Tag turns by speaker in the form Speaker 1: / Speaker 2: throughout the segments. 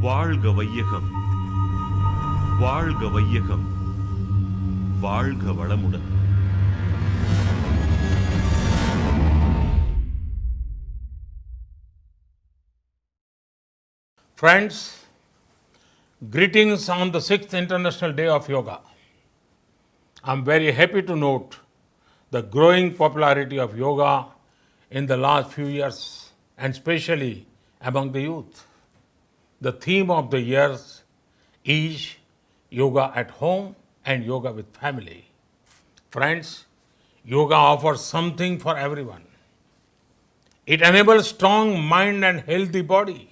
Speaker 1: வாழ்க வையகம், வாழ்க வையகம், வாழ்க வளமுடன்.
Speaker 2: Friends, greetings on the 6th International Day of Yoga. I'm very happy to note the growing popularity of yoga in the last few years, and especially among the youth. The theme of the years is yoga at home and yoga with family. Friends, yoga offers something for everyone. It enables strong mind and healthy body.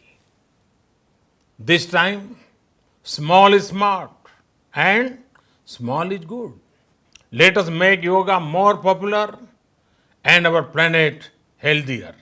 Speaker 2: This time, small is smart and small is good. Let us make yoga more popular and our planet healthier.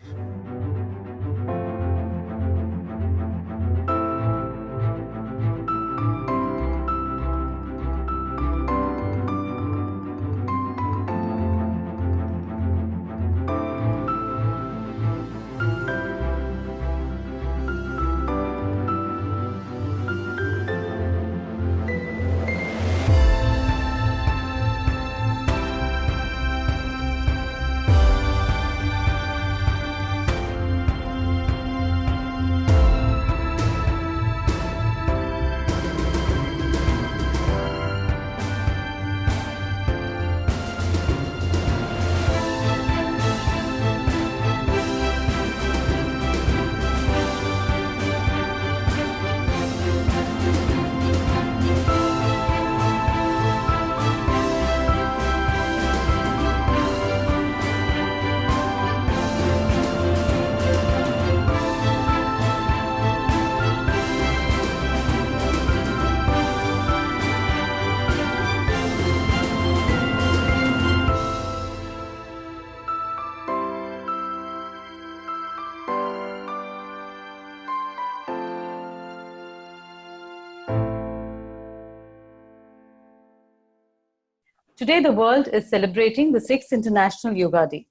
Speaker 3: Today, the world is celebrating the 6th International Yoga Day.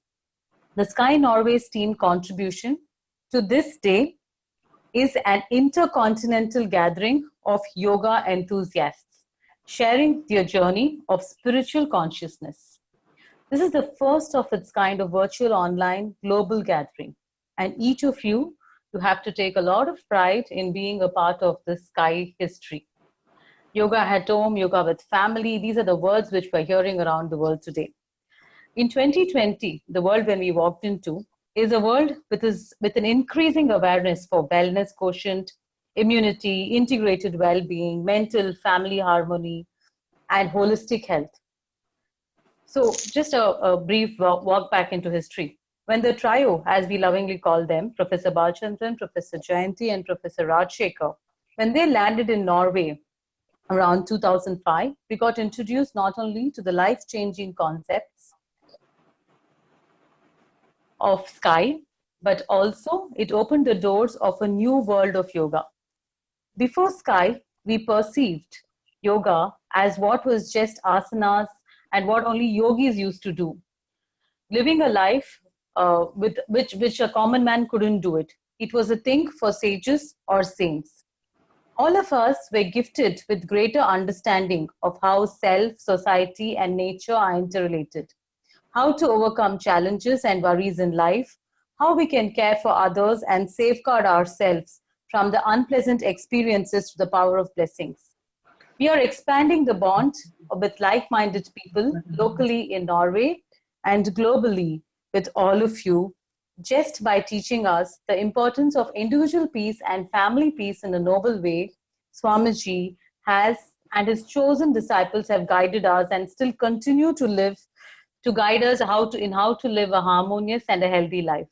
Speaker 3: The SKY Norway Team contribution to this day is an intercontinental gathering of yoga enthusiasts, sharing their journey of spiritual consciousness. This is the first of its kind of virtual online global gathering, and each of you have to take a lot of pride in being a part of this SKY history. Yoga at home, yoga with family, these are the words which we're hearing around the world today. In 2020, the world when we walked into is a world with an increasing awareness for wellness quotient, immunity, integrated well-being, mental, family harmony, and holistic health. So just a brief walk back into history. When the trio, as we lovingly call them, Professor Balchandran, Professor Jayanti, and Professor Rajshekhar, when they landed in Norway, around 2005, we got introduced not only to the life-changing concepts of SKY, but also it opened the doors of a new world of yoga. Before SKY, we perceived yoga as what was just asanas and what only yogis used to do, living a life with which a common man couldn't do it. It was a thing for sages or saints. All of us were gifted with greater understanding of how self, society, and nature are interrelated, how to overcome challenges and worries in life, how we can care for others and safeguard ourselves from the unpleasant experiences to the power of blessings. We are expanding the bond with like-minded people locally in Norway and globally with all of you, just by teaching us the importance of individual peace and family peace in a noble way. Swamiji has and his chosen disciples have guided us and still continue to guide us how to live a harmonious and a healthy life.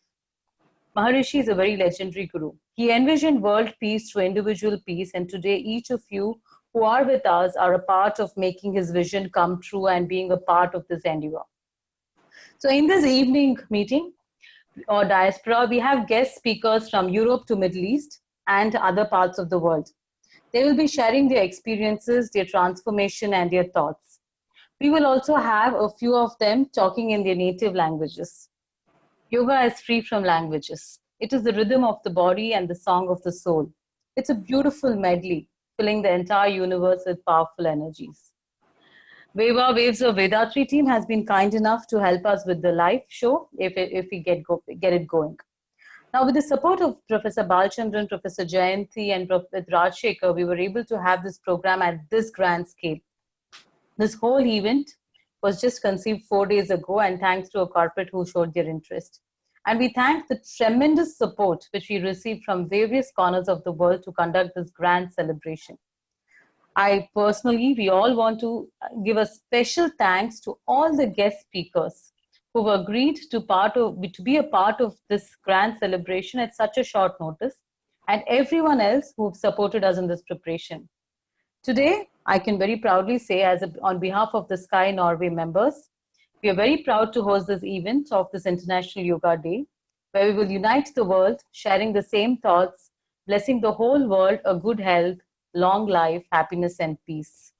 Speaker 3: Maharishi is a very legendary guru. He envisioned world peace through individual peace, and today each of you who are with us are a part of making his vision come true and being a part of this endeavor. So in this evening meeting, or diaspora, we have guest speakers from Europe to Middle East and other parts of the world. They will be sharing their experiences, their transformation, and their thoughts. We will also have a few of them talking in their native languages. Yoga is free from languages. It is the rhythm of the body and the song of the soul. It's a beautiful medley, filling the entire universe with powerful energies. Waves of Vethathiri team has been kind enough to help us with the live show if we get it going. Now, with the support of Professor Balchandran, Professor Jayanti, and with Rajshekhar, we were able to have this program at this grand scale. This whole event was just conceived 4 days ago, and thanks to a corporate who showed their interest. And we thank the tremendous support which we received from various corners of the world to conduct this grand celebration. We all want to give a special thanks to all the guest speakers who've agreed to be a part of this grand celebration at such a short notice, and everyone else who've supported us in this preparation. Today, I can very proudly say, on behalf of the SKY Norway members, we are very proud to host this event of this International Yoga Day, where we will unite the world, sharing the same thoughts, blessing the whole world a good health, long life, happiness, and peace.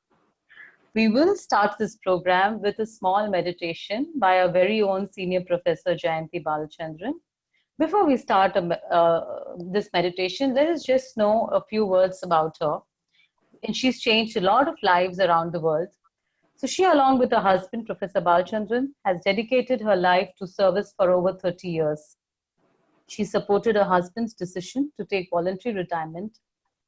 Speaker 3: We will start this program with a small meditation by our very own senior professor, Jayanti Balachandran. Before we start this meditation, let us just know a few words about her. And she's changed a lot of lives around the world. So she, along with her husband, Professor Balchandran, has dedicated her life to service for over 30 years. She supported her husband's decision to take voluntary retirement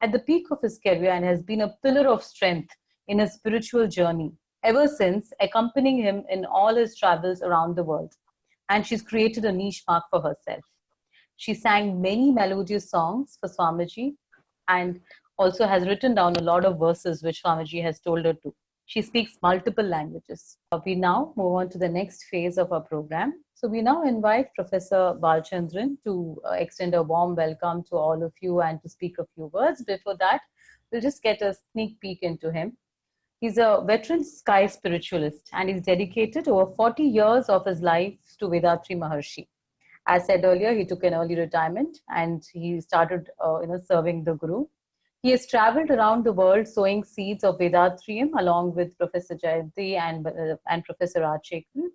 Speaker 3: at the peak of his career and has been a pillar of strength in his spiritual journey ever since, accompanying him in all his travels around the world. And she's created a niche mark for herself. She sang many melodious songs for Swamiji and also has written down a lot of verses which Swamiji has told her to. She speaks multiple languages. We now move on to the next phase of our program. So we now invite Professor Balchandran to extend a warm welcome to all of you and to speak a few words. Before that, we'll just get a sneak peek into him. He's a veteran sky spiritualist and he's dedicated over 40 years of his life to Vethathiri Maharishi. As said earlier, he took an early retirement and he started serving the Guru. He has traveled around the world sowing seeds of Vethathirium along with Professor Jayanti and Professor Rajshekhar,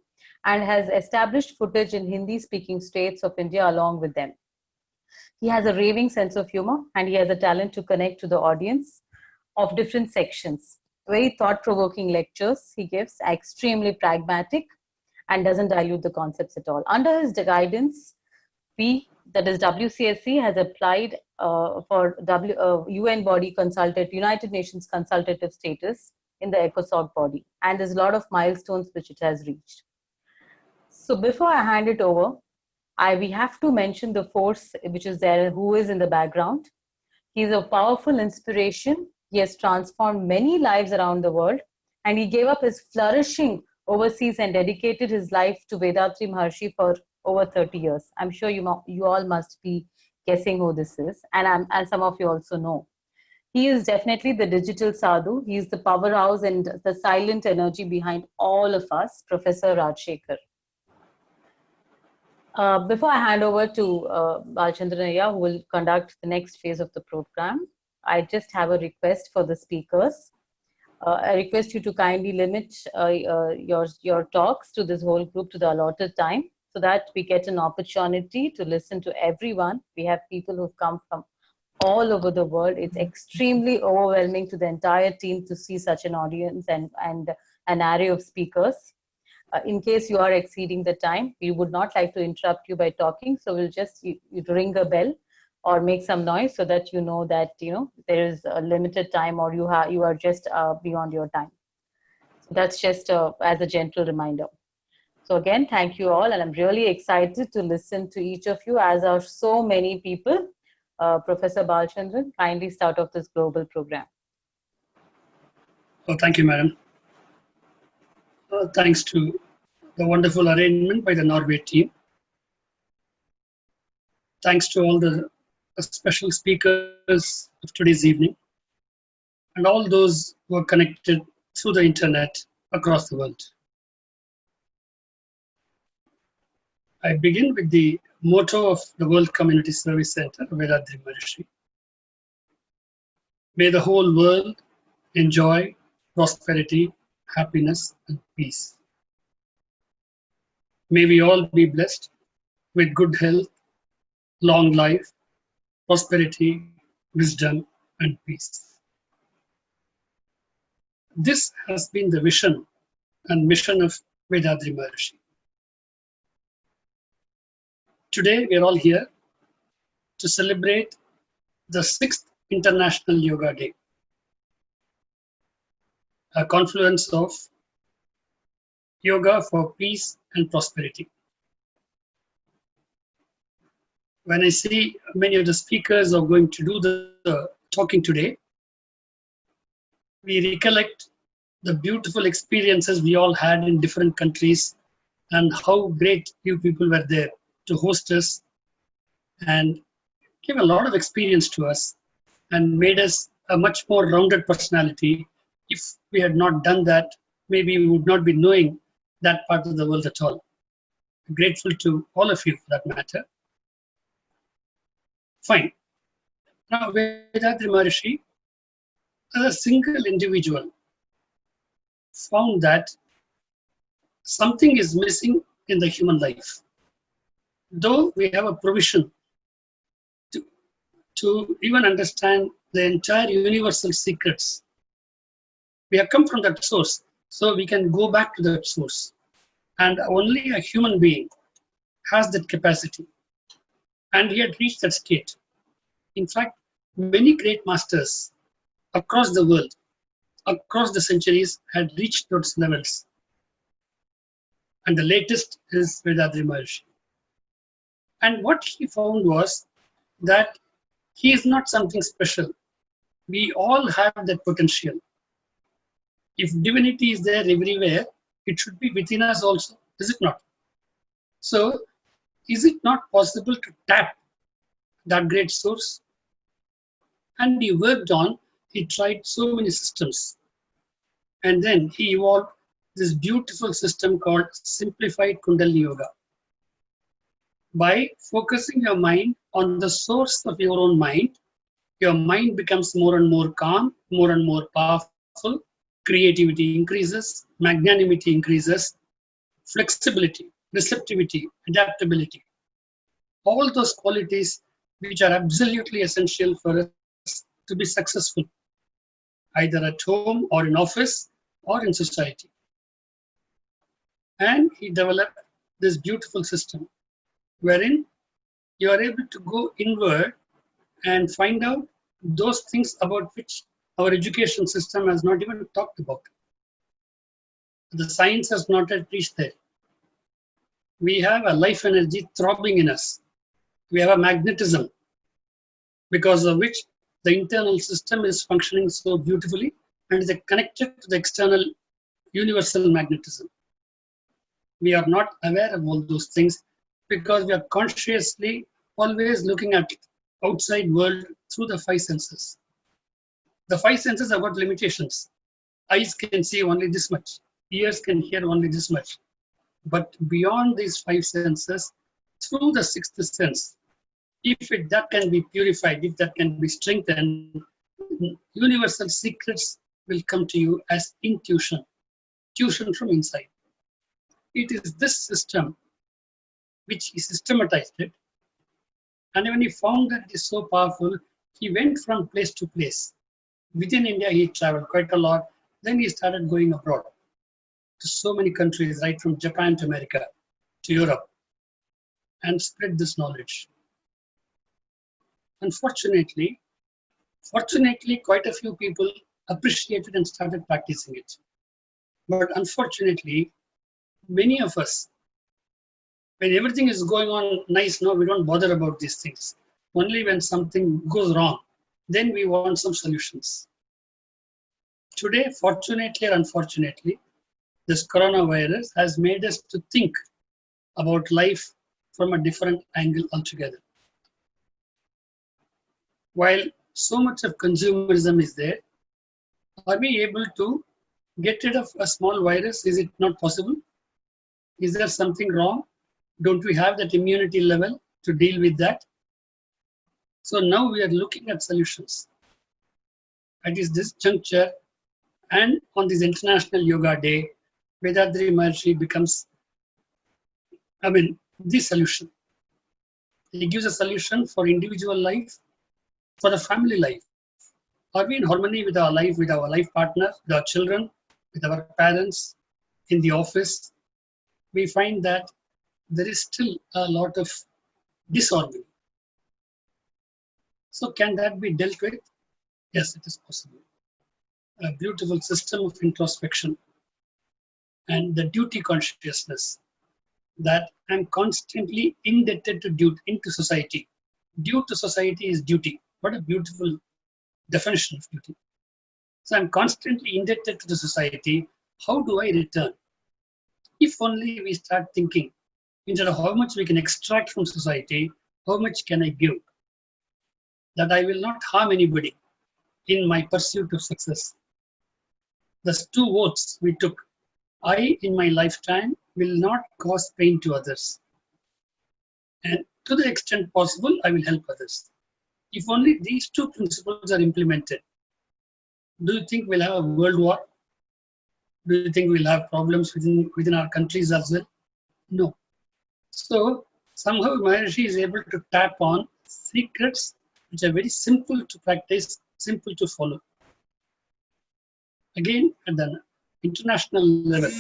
Speaker 3: and has established footage in Hindi-speaking states of India along with them. He has a raving sense of humor and he has a talent to connect to the audience of different sections. Very thought-provoking lectures he gives, are extremely pragmatic and doesn't dilute the concepts at all. Under his guidance, WCSC has applied for UN body United Nations consultative status in the ECOSOC body, and there's a lot of milestones which it has reached. So before I hand it over, we have to mention the force which is there, who is in the background. He's a powerful inspiration. He has transformed many lives around the world, and he gave up his flourishing overseas and dedicated his life to Vethathiri Maharishi for over 30 years. I'm sure you all must be guessing who this is, and some of you also know. He is definitely the digital sadhu. He is the powerhouse and the silent energy behind all of us, Professor Rajshekhar. Before I hand over to Balchandran Ayya, who will conduct the next phase of the program, I just have a request for the speakers. I request you to kindly limit your talks to this whole group to the allotted time, so that we get an opportunity to listen to everyone. We have people who've come from all over the world. It's extremely overwhelming to the entire team to see such an audience and an array of speakers. In case you are exceeding the time, we would not like to interrupt you by talking, so we'll just you ring a bell or make some noise so that you know that there is a limited time, or you are just beyond your time. So that's just as a gentle reminder. So again, thank you all, and I'm really excited to listen to each of you, as are so many people. Professor Balchandran, kindly start off this global program.
Speaker 4: Oh, thank you, madam. Thanks to the wonderful arrangement by the Norway team. Thanks to all the special speakers of today's evening, and all those who are connected through the internet across the world. I begin with the motto of the World Community Service Center, Vethathiri Maharishi. May the whole world enjoy prosperity, happiness, and peace. May we all be blessed with good health, long life, prosperity, wisdom, and peace. This has been the vision and mission of Vethathiri Maharishi. Today, we are all here to celebrate the 6th International Yoga Day, a confluence of yoga for peace and prosperity. When I see many of the speakers are going to do the talking today, we recollect the beautiful experiences we all had in different countries and how great you people were there to host us and gave a lot of experience to us and made us a much more rounded personality. If we had not done that, maybe we would not be knowing that part of the world at all. I'm grateful to all of you for that matter. Fine. Now, Vethathiri Maharishi, as a single individual, found that something is missing in the human life. Though we have a provision to even understand the entire universal secrets, we have come from that source, so we can go back to that source. And only a human being has that capacity. And he had reached that state. In fact, many great masters across the world, across the centuries, had reached those levels. And the latest is Vethathiri Maharishi. And what he found was that he is not something special. We all have that potential. If divinity is there everywhere, it should be within us also, is it not? So, is it not possible to tap that great source? And he worked on, he tried so many systems. And then he evolved this beautiful system called Simplified Kundalini Yoga. By focusing your mind on the source of your own mind, your mind becomes more and more calm, more and more powerful, creativity increases, magnanimity increases, flexibility, receptivity, adaptability. All those qualities which are absolutely essential for us to be successful, either at home or in office or in society. And he developed this beautiful system wherein you are able to go inward and find out those things about which our education system has not even talked about. The science has not yet reached there. We have a life energy throbbing in us. We have a magnetism because of which the internal system is functioning so beautifully and is connected to the external universal magnetism. We are not aware of all those things because we are consciously always looking at outside world through the 5 senses. The 5 senses have got limitations. Eyes can see only this much. Ears can hear only this much. But beyond these 5 senses, through the 6th sense, if that can be purified, if that can be strengthened, universal secrets will come to you as intuition, tuition from inside. It is this system which he systematized it. And when he found that it is so powerful, he went from place to place. Within India, he traveled quite a lot. Then he started going abroad to so many countries, right from Japan to America to Europe, and spread this knowledge. Unfortunately, quite a few people appreciated and started practicing it. But unfortunately, many of us, when everything is going on nice, no, we don't bother about these things. Only when something goes wrong, then we want some solutions. Today, fortunately or unfortunately, this coronavirus has made us to think about life from a different angle altogether. While so much of consumerism is there, are we able to get rid of a small virus? Is it not possible? Is there something wrong? Don't we have that immunity level to deal with that? So now we are looking at solutions. At this juncture, And on this International Yoga Day, Vethathiri Maharishi becomes, the solution. He gives a solution for individual life, for the family life. Are we in harmony with our life partner, with our children, with our parents, in the office? We find that there is still a lot of disharmony. So can that be dealt with? Yes, it is possible. A beautiful system of introspection and the duty consciousness that I'm constantly indebted into society. Due to society is duty. What a beautiful definition of duty. So I'm constantly indebted to the society. How do I return? If only we start thinking, instead of how much we can extract from society, how much can I give? That I will not harm anybody in my pursuit of success. Those 2 votes we took. I, in my lifetime, will not cause pain to others. And to the extent possible, I will help others. If only these 2 principles are implemented, do you think we'll have a world war? Do you think we'll have problems within our countries as well? No. So somehow Maharishi is able to tap on secrets which are very simple to practice, simple to follow. Again, at the international level,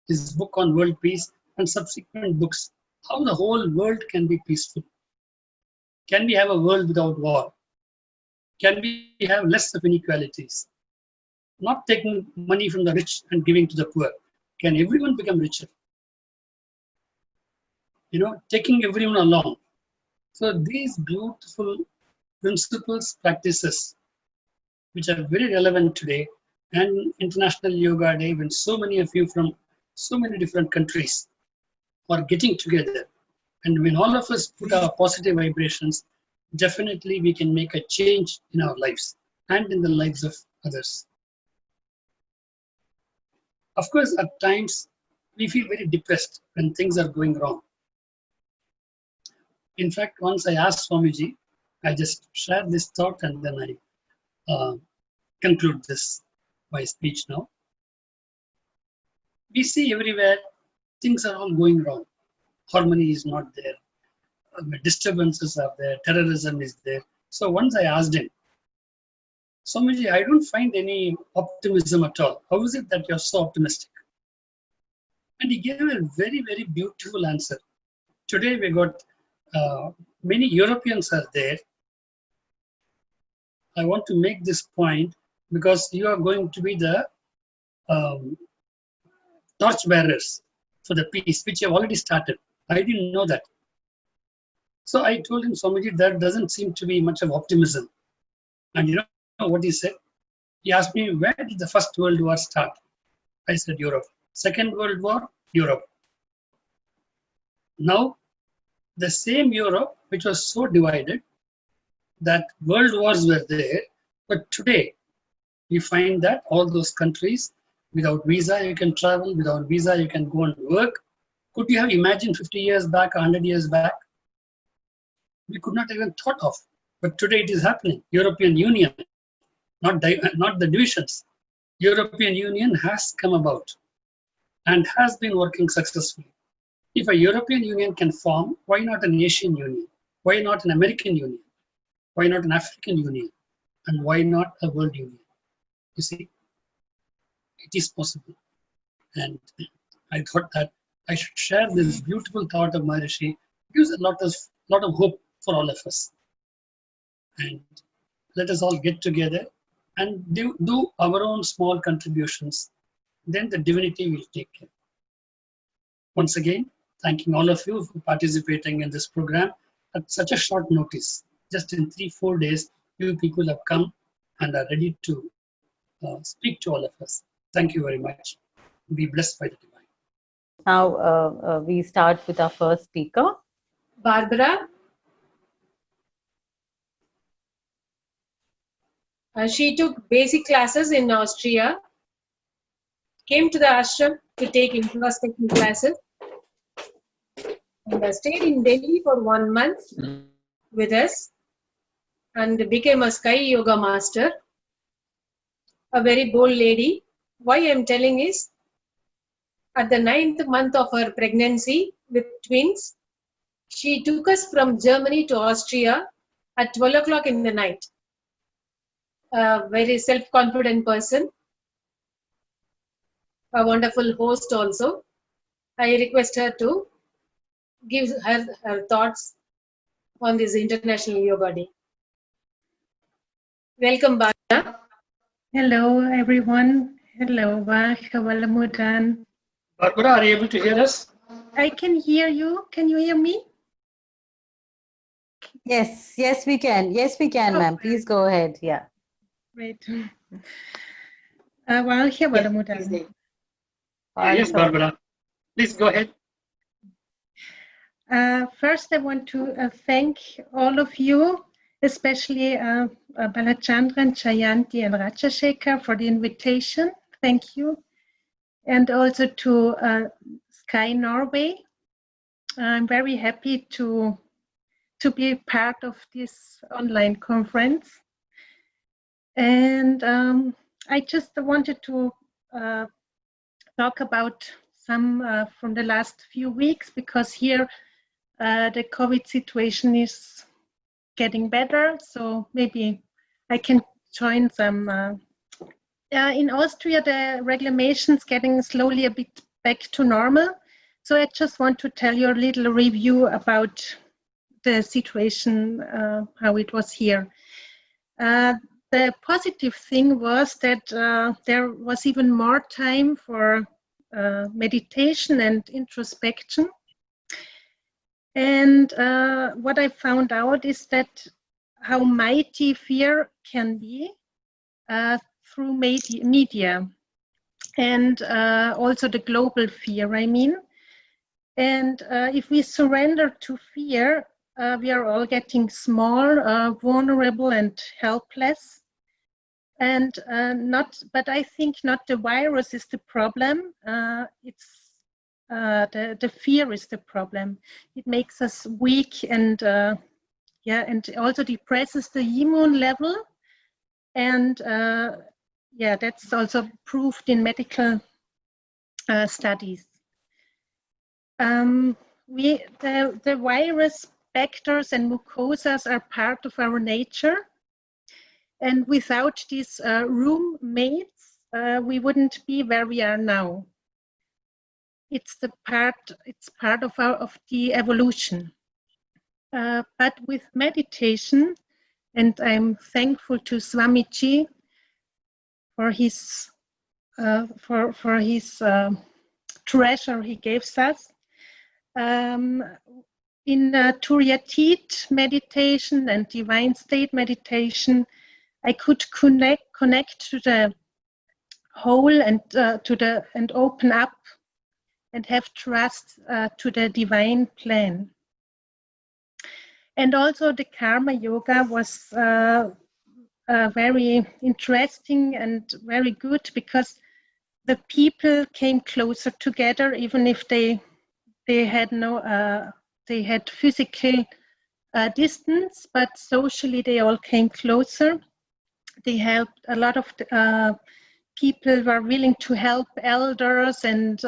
Speaker 4: his book on world peace and subsequent books, how the whole world can be peaceful. Can we have a world without war? Can we have less of inequalities? Not taking money from the rich and giving to the poor. Can everyone become richer? Taking everyone along. So these beautiful principles, practices, which are very relevant today, and International Yoga Day, when so many of you from so many different countries are getting together, and when all of us put our positive vibrations, definitely we can make a change in our lives and in the lives of others. Of course, at times we feel very depressed when things are going wrong. In fact, once I asked Swamiji, I just shared this thought and then I conclude my speech now. We see everywhere things are all going wrong. Harmony is not there. Disturbances are there. Terrorism is there. So once I asked him, Swamiji, I don't find any optimism at all. How is it that you're so optimistic? And he gave a very, very beautiful answer. Today we got many Europeans are there. I want to make this point because you are going to be the torchbearers for the peace, which you have already started. I didn't know that. So I told him, Swamiji, there doesn't seem to be much of optimism. And you know what he said? He asked me, where did the First World War start? I said, Europe. Second World War, Europe. Now, the same Europe, which was so divided that world wars were there, but today we find that all those countries, without visa you can travel, without visa you can go and work. Could you have imagined 50 years back, 100 years back? We could not even thought of, but today it is happening. European Union, not the divisions. European Union has come about and has been working successfully. If a European Union can form, why not an Asian Union? Why not an American Union? Why not an African Union? And why not a World Union? You see, it is possible. And I thought that I should share this beautiful thought of Maharishi. It gives a lot of hope for all of us. And let us all get together and do our own small contributions. Then the divinity will take care. Once again, thanking all of you for participating in this program at such a short notice. Just in 3-4 days, you people have come and are ready to speak to all of us. Thank you very much. Be blessed by the divine.
Speaker 3: Now we start with our first speaker.
Speaker 5: Barbara. She took basic classes in Austria, came to the ashram to take introspection classes, and stayed in Delhi for 1 month with us and became a SKY Yoga master. a very bold lady. Why I'm telling is, at the 9th month of her pregnancy with twins, she took us from Germany to Austria at 12 o'clock in the night. A very self-confident person, a wonderful host also. I request her to give her thoughts on this International Yoga Day. Welcome, Bana.
Speaker 6: Hello, everyone. Hello, Walamudan.
Speaker 4: Barbara, are you able to hear us?
Speaker 6: I can hear you. Can you hear me?
Speaker 3: Yes, yes, we can. Yes, we can, ma'am. Please go ahead. Yeah.
Speaker 6: Great. Walamudan.
Speaker 4: Yes, Barbara. Please go ahead.
Speaker 6: First, I want to thank all of you, especially Balachandran, Chayanti, and Rajashekar for the invitation. Thank you. And also to SKY Norway. I'm very happy to be part of this online conference. And I just wanted to talk about some from the last few weeks, because here the COVID situation is getting better. So maybe I can join some. In Austria, the regulations getting slowly a bit back to normal. So I just want to tell you a little review about the situation, how it was here. The positive thing was that there was even more time for meditation and introspection. And what I found out is that how mighty fear can be through media and also the global fear, I mean. And if we surrender to fear, we are all getting small, vulnerable, and helpless. And but I think not the virus is the problem. It's the fear is the problem. It makes us weak, and and also depresses the immune level. And that's also proved in medical studies. The virus, vectors, and mucosas are part of our nature. And without these roommates, we wouldn't be where we are now. It's part of the evolution. But with meditation, and I'm thankful to Swamiji for his treasure he gives us. In Turiyatit meditation and divine state meditation, I could connect to the whole and and open up and have trust to the divine plan. And also the karma yoga was very interesting and very good, because the people came closer together, even if they had they had physical distance, but socially they all came closer. They helped a lot of people were willing to help elders, and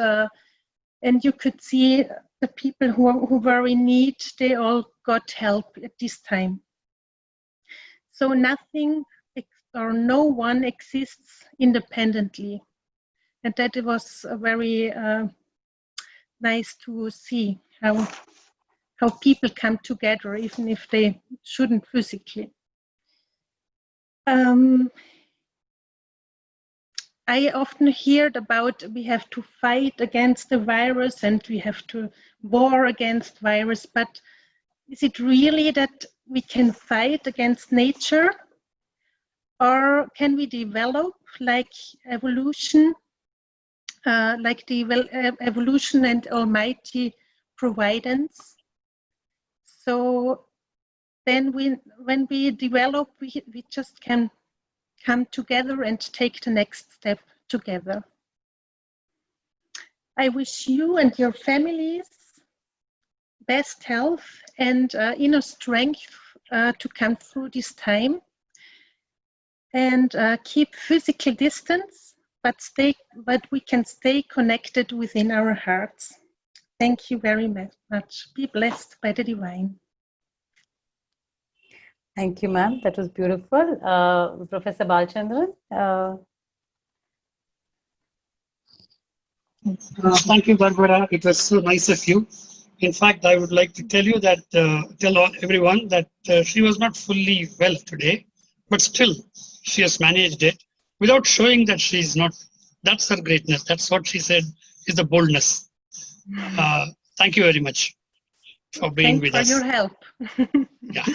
Speaker 6: you could see the people who were in need, they all got help at this time. So nothing or no one exists independently. And that was very nice to see how people come together, even if they shouldn't physically. I often heard about we have to fight against the virus and we have to war against virus, but is it really that we can fight against nature? Or can we develop like evolution, like the evolution and almighty providence? So then when we develop, we just can come together and take the next step together. I wish you and your families best health and inner strength to come through this time. and keep physical distance, but we can stay connected within our hearts. Thank you very much. Be blessed by the divine.
Speaker 3: Thank you, ma'am. That was beautiful. Professor Balchandran.
Speaker 4: Thank you, Barbara. It was so nice of you. In fact, I would like to tell you that, everyone that she was not fully well today, but still she has managed it without showing that she is not. That's her greatness. That's what she said is the boldness. Thank you very much for being with us.
Speaker 6: Thanks for your help.
Speaker 4: Yeah.